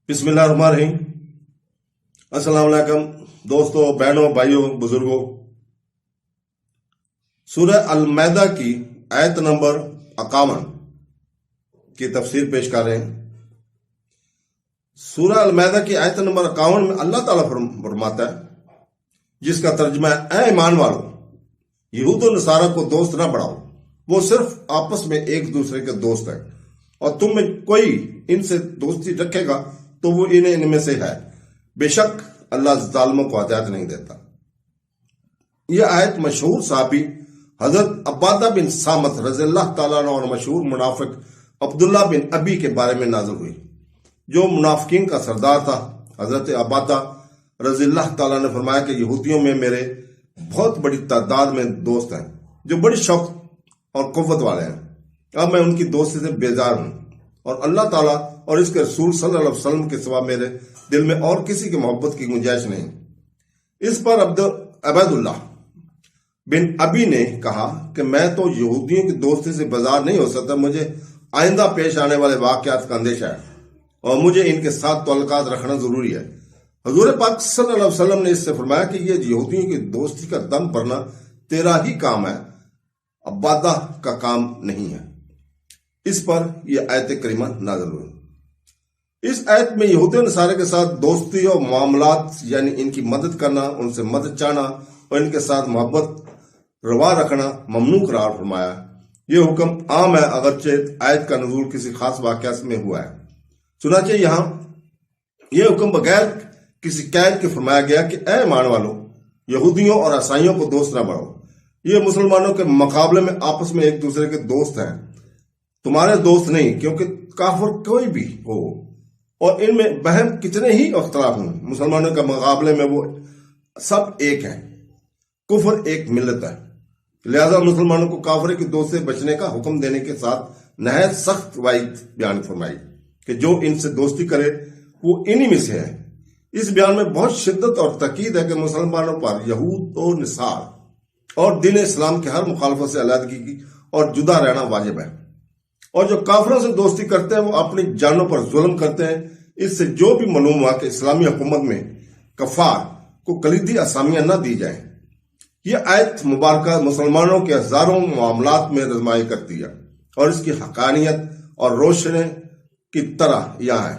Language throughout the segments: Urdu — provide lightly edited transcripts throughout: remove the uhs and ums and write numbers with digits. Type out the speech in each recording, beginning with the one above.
بسم اللہ الرحمن الرحیم۔ السلام علیکم دوستوں، بہنوں، بھائیوں، بزرگوں۔ سورہ المائدہ کی آیت نمبر 51 کی تفسیر پیش کر رہے ہیں۔ سورہ المائدہ کی آیت نمبر 51 میں اللہ تعالیٰ فرماتا ہے، جس کا ترجمہ ہے، اے ایمان والو، یہود و نصارہ کو دوست نہ بڑھاؤ، وہ صرف آپس میں ایک دوسرے کے دوست ہیں، اور تم میں کوئی ان سے دوستی رکھے گا تو وہ ان میں سے ہے، بے شک اللہ ظالموں کو ہدایت نہیں دیتا۔ یہ آیت مشہور صحابی حضرت عبادہ بن صامت رضی اللہ تعالیٰ عنہ اور مشہور منافق عبداللہ بن ابی کے بارے میں نازل ہوئی، جو منافقین کا سردار تھا۔ حضرت عبادہ رضی اللہ تعالیٰ نے فرمایا کہ یہودیوں میں میرے بہت بڑی تعداد میں دوست ہیں جو بڑی شوق اور قوت والے ہیں، اب میں ان کی دوستی سے بیزار ہوں، اور اللہ تعالیٰ اور اس کے رسول صلی اللہ علیہ وسلم کے سوا میرے دل میں اور کسی کی محبت کی گنجائش نہیں۔ اس پر عبید اللہ بن ابی نے کہا کہ میں تو یہودیوں کی دوستی سے بیزار نہیں ہو سکتا، مجھے آئندہ پیش آنے والے واقعات کا اندیشہ ہے، اور مجھے ان کے ساتھ تعلقات رکھنا ضروری ہے۔ حضور پاک صلی اللہ علیہ وسلم نے اس سے فرمایا کہ یہ یہودیوں کی دوستی کا دم بھرنا تیرا ہی کام ہے، عبادہ کا کام نہیں ہے۔ اس پر یہ آیت کریمہ نازل ہوئی۔ اس آیت میں یہود و نصارہ کے ساتھ دوستی اور معاملات، یعنی ان کی مدد کرنا، ان سے مدد چاہنا اور ان کے ساتھ محبت روا رکھنا ممنوع قرار فرمایا۔ یہ حکم عام ہے، اگرچہ آیت کا نزول کسی خاص واقعہ میں ہوا ہے۔ چنانچہ یہاں یہ حکم بغیر کسی قید کے فرمایا گیا کہ اے ایمان والو، یہودیوں اور عیسائیوں کو دوست نہ بڑھو، یہ مسلمانوں کے مقابلے میں آپس میں ایک دوسرے کے دوست ہیں، تمہارے دوست نہیں، کیونکہ کافر کوئی بھی ہو اور ان میں بہن کتنے ہی اختلاف ہوں، مسلمانوں کے مقابلے میں وہ سب ایک ہیں۔ کفر ایک ملت ہے، لہذا مسلمانوں کو کافر کی دوست سے بچنے کا حکم دینے کے ساتھ نہایت سخت وعید بیان فرمائی کہ جو ان سے دوستی کرے وہ انہی میں سے ہے۔ اس بیان میں بہت شدت اور تاکید ہے کہ مسلمانوں پر یہود و نصارہ اور دین اسلام کے ہر مخالفت سے علیحدگی کی اور جدا رہنا واجب ہے، اور جو کافروں سے دوستی کرتے ہیں وہ اپنی جانوں پر ظلم کرتے ہیں۔ اس سے جو بھی معلوم ہوا کہ اسلامی حکومت میں کفار کو کلیدی اسامیاں نہ دی جائیں۔ یہ آیت مبارکہ مسلمانوں کے ہزاروں معاملات میں رہنمائی کرتی ہے، اور اس کی حقانیت اور روشنی کی طرح یہاں ہے۔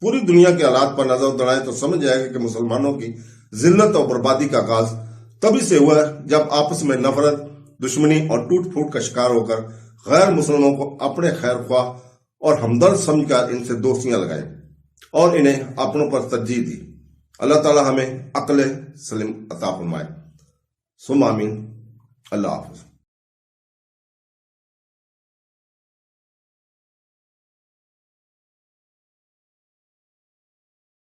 پوری دنیا کے حالات پر نظر دوڑائیں تو سمجھ جائے گا کہ مسلمانوں کی ذلت اور بربادی کا آغاز تبھی سے ہوا ہے جب آپس میں نفرت، دشمنی اور ٹوٹ پھوٹ کا شکار ہو کر غیر مسلموں کو اپنے خیر خواہ اور ہمدرد سمجھ کر ان سے دوستیاں لگائیں اور انہیں اپنوں پر ترجیح دی۔ اللہ تعالی ہمیں عقل سلیم عطا فرمائے۔ ثم آمین۔ اللہ حافظ۔